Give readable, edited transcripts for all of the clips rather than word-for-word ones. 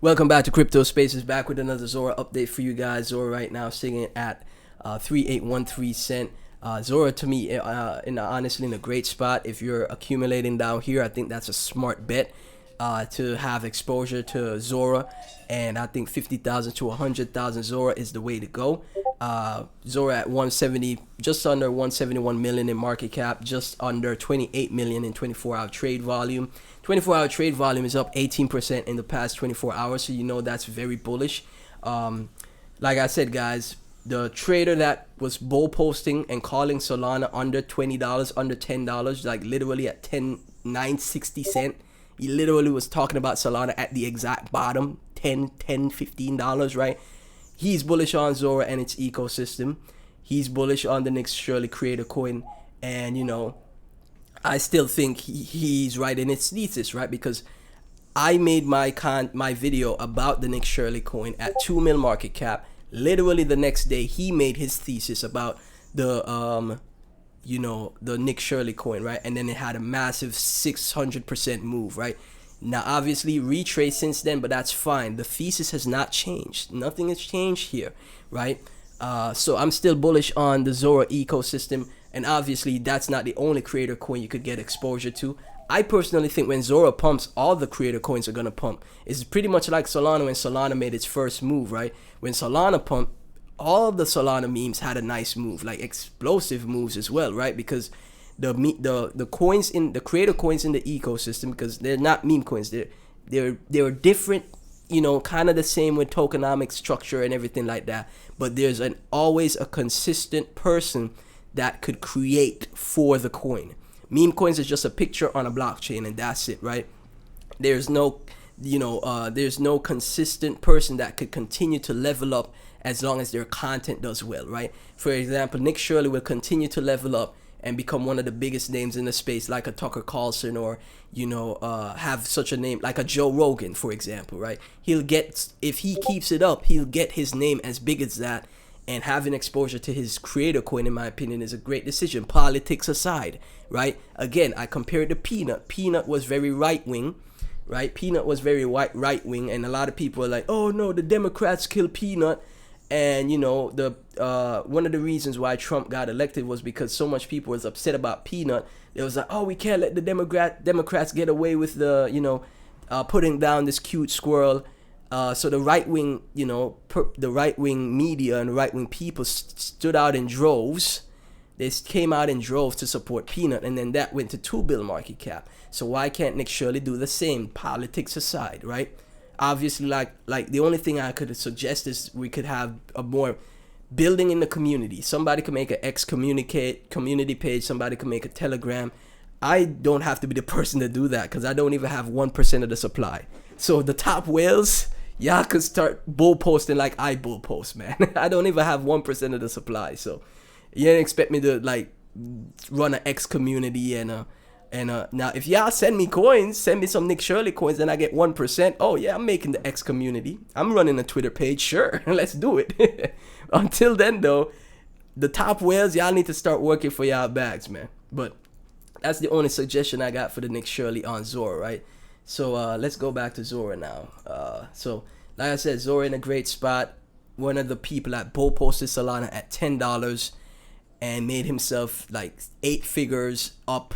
Welcome back to Crypto Spaces, back with another Zora update for you guys. Zora right now sitting at 3813 cent. Zora to me, honestly, in a great spot. If you're accumulating down here, I think that's a smart bet to have exposure to Zora. And I think 50,000 to 100,000 Zora is the way to go. Zora at 170, just under 171 million in market cap, just under 28 million in 24-hour trade volume. 24-hour trade volume is up 18% in the past 24 hours, so you know that's very bullish. Like I said, guys, the trader that was bull posting and calling Solana under $20, under $10, like literally at 960 cent, he literally was talking about Solana at the exact bottom, $15, right? He's bullish on Zora and its ecosystem. He's bullish on the next Shirley creator coin, and you know, I still think he's right in its thesis, right? Because I made my video about the Nick Shirley coin at 2 mil market cap. Literally the next day, he made his thesis about the the Nick Shirley coin, right? And then it had a massive 600% move, right? Now, obviously, retrace since then, but that's fine. The thesis has not changed. Nothing has changed here, right? So I'm still bullish on the Zora ecosystem. And obviously, that's not the only creator coin you could get exposure to. I personally think when Zora pumps, all the creator coins are going to pump. It's pretty much like Solana when Solana made its first move, right? When Solana pumped, all of the Solana memes had a nice move, like explosive moves as well, right? Because the coins in the creator coins in the ecosystem, because they're not meme coins, they're different, you know, kind of the same with tokenomics structure and everything like that. But there's always a consistent person that could create for the coin. Meme coins is just a picture on a blockchain and that's it, right? There's no, there's no consistent person that could continue to level up as long as their content does well, right? For example, Nick Shirley will continue to level up and become one of the biggest names in the space, like a Tucker Carlson, or have such a name like a Joe Rogan, for example, right? If he keeps it up, he'll get his name as big as that. And having exposure to his creator coin, in my opinion, is a great decision, politics aside, right? Again, I compared to Peanut. Peanut was very right-wing, right? Peanut was very right-wing, and a lot of people are like, oh no, the Democrats killed Peanut. And you know, one of the reasons why Trump got elected was because so much people was upset about Peanut. It was like, oh, we can't let the Democrats get away with the, putting down this cute squirrel. So the right wing, the right wing media and right wing people stood out in droves. They came out in droves to support Peanut, and then that went to 2 bill market cap. So why can't Nick Shirley do the same? Politics aside, right? Obviously, like the only thing I could suggest is we could have a more building in the community. Somebody could make an X community page. Somebody could make a Telegram. I don't have to be the person to do that because I don't even have 1% of the supply. So the top whales, y'all could start bull posting like I bull post, man. I don't even have 1% of the supply, so you didn't expect me to like run an X community and now if y'all send me coins, send me some Nick Shirley coins, and I get 1%. Oh yeah, I'm making the X community. I'm running a Twitter page, sure. Let's do it. Until then, though, the top whales, y'all need to start working for y'all bags, man. But that's the only suggestion I got for the Nick Shirley on Zora, right? So let's go back to Zora now. So like I said, Zora in a great spot. One of the people that bull posted Solana at $10 and made himself like 8 figures up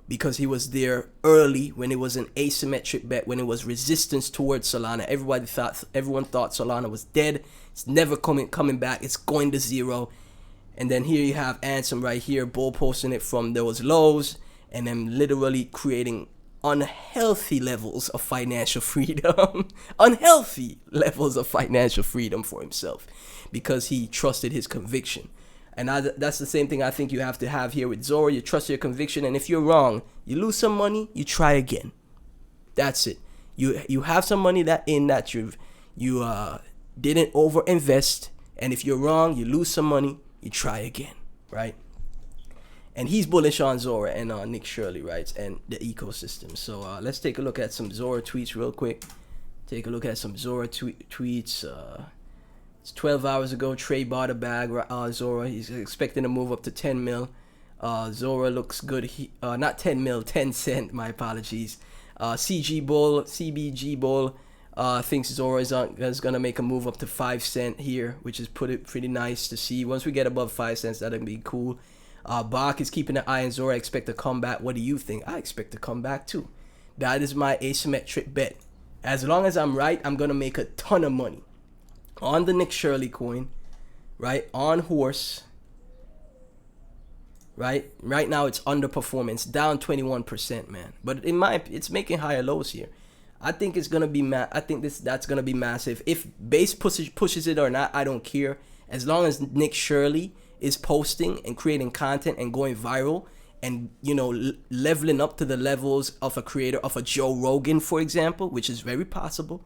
because he was there early when it was an asymmetric bet, when it was resistance towards Solana. Everyone thought Solana was dead. It's never coming back. It's going to zero. And then here you have Ansem right here, bull posting it from those lows and then literally creating unhealthy levels of financial freedom. Unhealthy levels of financial freedom for himself because he trusted his conviction. And that's the same thing I think you have to have here with Zora. You trust your conviction, and if you're wrong, you lose some money, you try again. That's it. You have some money that you didn't overinvest, and if you're wrong, you lose some money, you try again, right? And he's bullish on Zora and Nick Shirley, right, and the ecosystem. So let's take a look at some Zora tweets real quick. Take a look at some Zora tweets. It's 12 hours ago. Trey bought a bag. Zora. He's expecting to move up to 10 mil. Zora looks good. Not 10 mil, 10 cent. My apologies. CBG Bull thinks Zora is gonna make a move up to 5 cent here, which is pretty nice to see. Once we get above 5 cents, that'll be cool. Bach is keeping an eye on Zora. I expect to come back. What do you think? I expect to come back too. That is my asymmetric bet. As long as I'm right, I'm gonna make a ton of money on the Nick Shirley coin, right? On horse, right? Right now it's underperforming. It's down 21%, man. But it's making higher lows here. I think it's gonna be that's gonna be massive. If base pushes it or not, I don't care. As long as Nick Shirley is posting and creating content and going viral, and leveling up to the levels of a creator of a Joe Rogan, for example, which is very possible,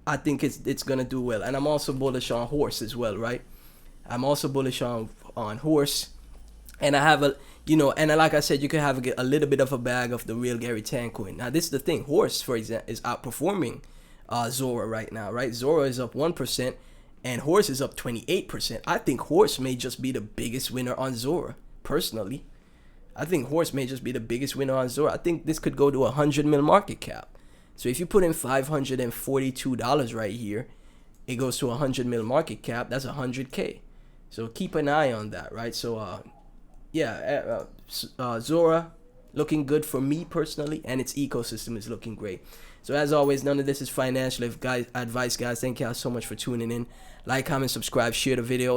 I think it's gonna do well. And I'm also bullish on horse as well, right? I'm also bullish on horse, and I have and like I said, you can have a little bit of a bag of the real Gary Tan coin. Now this is the thing, horse, for example, is outperforming Zora right now, right? Zora is up 1% and horse is up 28%. I think horse may just be the biggest winner on Zora, personally. I think horse may just be the biggest winner on Zora. I think this could go to 100 mil market cap. So if you put in $542 right here, it goes to 100 mil market cap. That's 100K. So keep an eye on that, right? So Zora looking good for me personally, and its ecosystem is looking great. So as always, none of this is financial advice, guys. Thank y'all so much for tuning in. Like, comment, subscribe, share the videos.